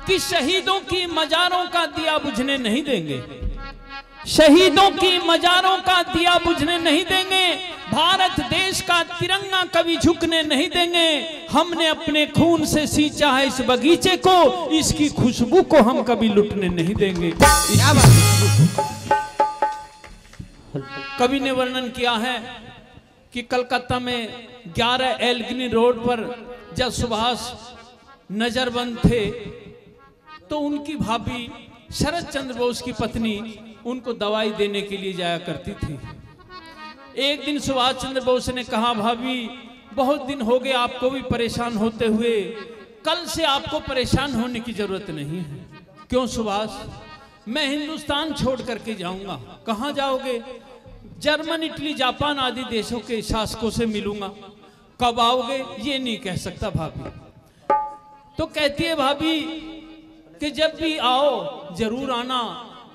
कि शहीदों की मजारों का दिया बुझने नहीं देंगे, शहीदों की मजारों का दिया बुझने नहीं देंगे, भारत देश का तिरंगा कभी झुकने नहीं देंगे। हमने अपने खून से सींचा है इस बगीचे को, इसकी खुशबू को हम कभी लुटने नहीं देंगे। कवि ने वर्णन किया है कि कलकत्ता में 11 एल्गिनी रोड पर जब सुभाष नजरबंद थे तो उनकी भाभी शरद चंद्र बोस की पत्नी उनको दवाई देने के लिए जाया करती थी। एक दिन सुभाष चंद्र बोस ने कहा, भाभी बहुत दिन हो गए आपको भी परेशान होते हुए, कल से आपको परेशान होने की जरूरत नहीं है। क्यों सुभाष? मैं हिंदुस्तान छोड़ करके जाऊंगा। कहाँ जाओगे? जर्मन, इटली, जापान आदि देशों के शासकों से मिलूंगा। कब आओगे ये नहीं कह सकता भाभी। तो कहती है भाभी कि जब भी आओ जरूर आना,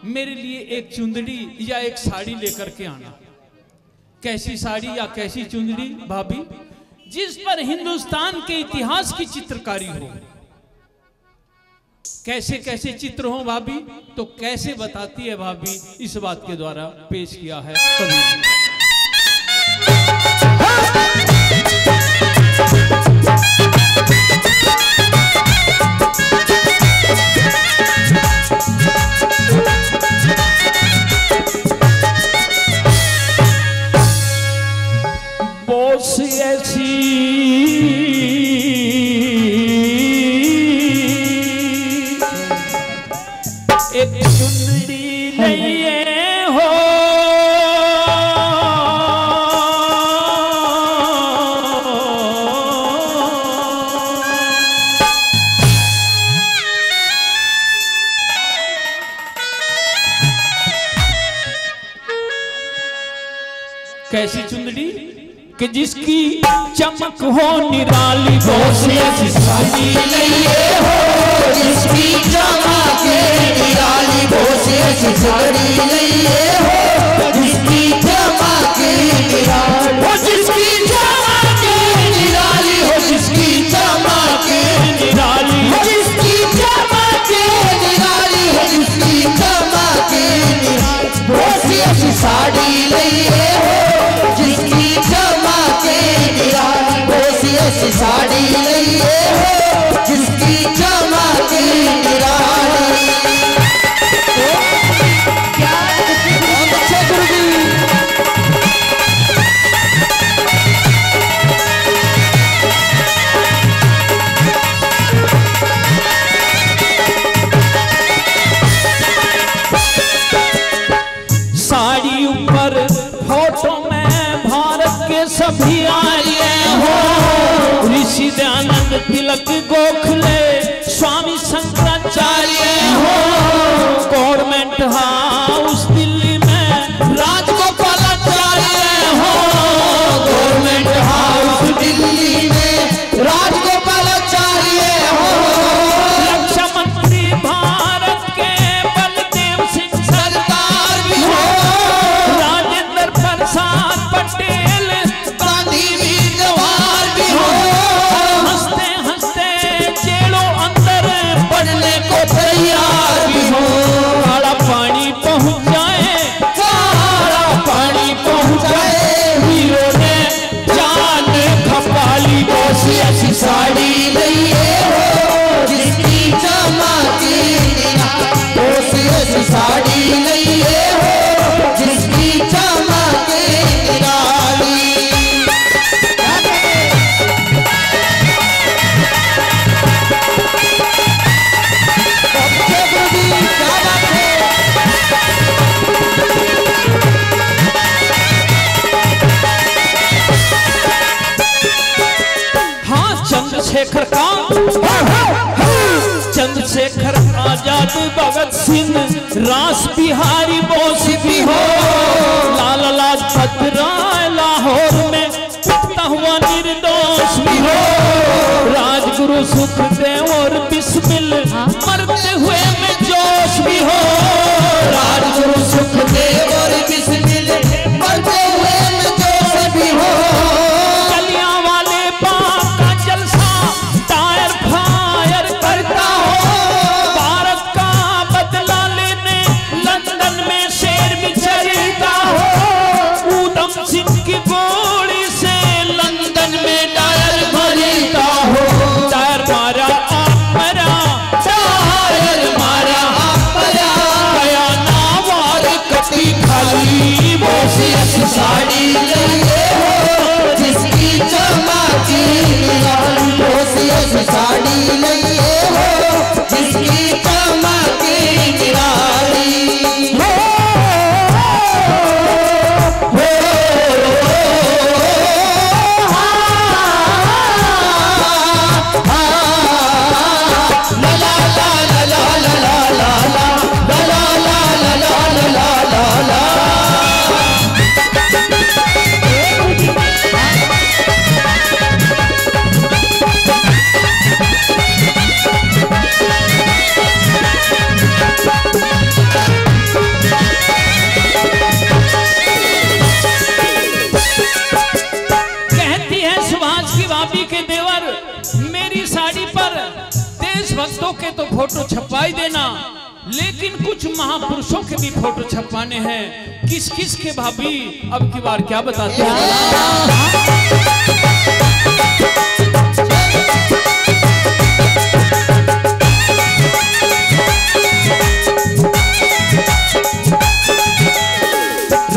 मेरे लिए एक चुंदड़ी या एक साड़ी लेकर के आना। कैसी साड़ी या कैसी चुंदड़ी भाभी? जिस पर हिंदुस्तान के इतिहास की चित्रकारी हो। कैसे कैसे चित्र हो भाभी? तो कैसे बताती है भाभी, इस बात के द्वारा पेश किया है कवि। बोस ऐसी एक चुंदड़ी लिए हो, कैसी चुंदड़ी कि जिसकी चमक हो निराली, बोस ऐसी साड़ी लिए हो, जिसकी चमक निराली, बोस ऐसी साड़ी लिए हो, जिसकी चमक निराली, हो जिसकी चमक निराली, हो जिसकी चमक निराली, हो जिसकी चमक निराली, हो जिसकी चमक निराली, बोस ऐसी साड़ी लिए हो, जिसकी चमक निराली, बोस ऐसी साड़ी लिए हो, जिसकी चमक निराली। क्या अच्छे गुरुजी। साड़ी ऊपर फोटो में भारत के सभी आर्य हो, ऋषि दयानंद, तिलक, गोखले, स्वामी शंकराचार्य हो। गवर्नमेंट हाउस दिल्ली में राजगोपालाचार्य हो, गवर्नमेंट हाउस दिल्ली में राजगोपालाचार्य हो। रक्षा मंत्री भारत के बलदेव सिंह सरदार भी हो, राजेंद्र प्रसाद पटेल, गांधी वीर जवाहर भी हो। हंसते हंसते जेलों अंदर पढ़ने को तैयार भी हो। काला पानी पहुंच जाए, काला पानी पहुंच जाए, हीरो ने जान खपाली, बोस ऐसी साड़ी लिए हो, जिसकी चमक निराली, बोस ऐसी साड़ी लिए हो, जिसकी चमक निराली। अच्छे गुरुजी, क्या बात है। हाँ, चंद्रशेखर का चंद्रशेखर आजाद, भगत सिंह, रास बिहारी बोस भी हो, लाला लाजपत राय लाहौर में पिटता हुआ निर्दोष भी हो, राजगुरु सुखदेव और बिस्मिल मरते हुए में जोश भी हो, राजगुरु सुखदेव और बिस्मिल मरते हुए में जोश भी हो। जलियांवाले बाग का जलसा टायर फायर करता हो, साड़ी लइए हो जिसकी चमकी निराली हो सी ऐसी साड़ी लइए हो जिसकी चमकी निराली हो भक्तों के तो फोटो छपवाई देना, लेकिन कुछ महापुरुषों के भी फोटो छपवाने हैं। किस किस के भाभी अब की बार क्या बताते हैं?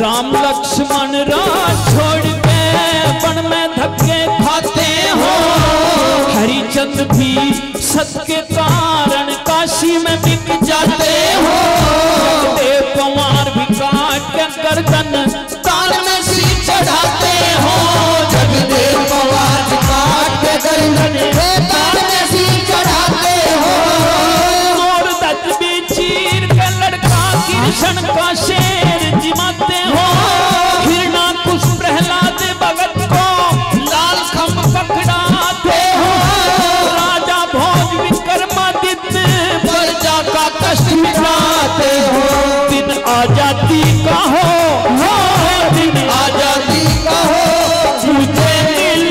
राम लक्ष्मण राज छोड़ के वन में धक्के खाते हो, हरिचंद भी सत के कारण काशी में बिक जाते हो, देव कुमार भी काट के गर्दन ताल में सी चढ़ाते हो, जगदेव कुमार भी काट के गर्दन ताल में सी चढ़ाते हो, और दत्त भी चीर के लड़का कृष्ण का शेर जिमाते हो, हिरणाकुश प्रहलाद भगत को लाल खंभ पकड़ाते हो, राजा भोज विक्रमादित्य प्रजा का कष्ट मिटाते हो। दिन आजादी का हो दिन आजादी का हो मुझे मिल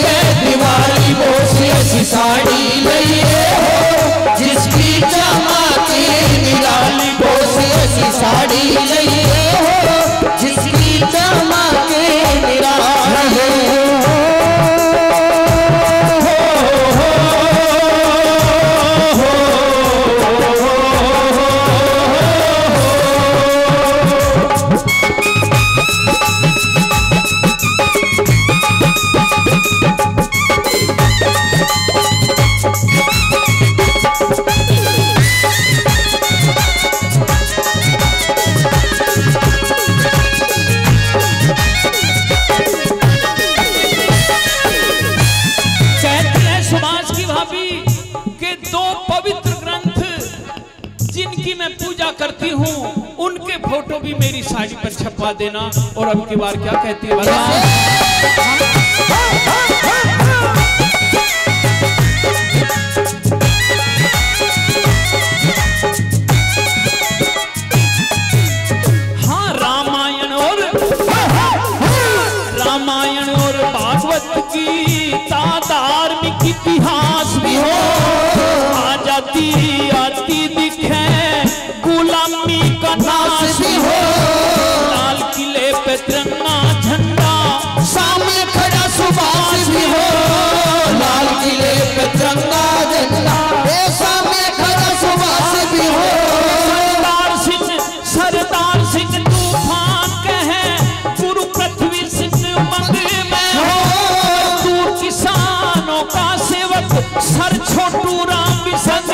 के दिवाली वो सी ऐसी साड़ी लइए हो जिसकी चमकी निराली वो सी ऐसी साड़ी लइए हो जिसकी चमकी निराली जिनकी मैं पूजा करती हूँ उनके फोटो भी मेरी साड़ी पर छपवा देना। और अब की बार क्या कहती है बता? हाँ, रामायण और भागवत की धार्मिक इतिहास भी हो, आजादी आती दिखे गुलामी का नाश भी हो, लाल किले पे तिरंगा झंडा सामने खड़ा सुभाष भी हो, लाल किले पे तिरंगा झंडा सामने खड़ा सुभाष भी हो, सरदार सिंह तूफान कहे गुरु पृथ्वी सिंह मंग में हो, दूर किसानों का सेवक सर छोटू राम भी संग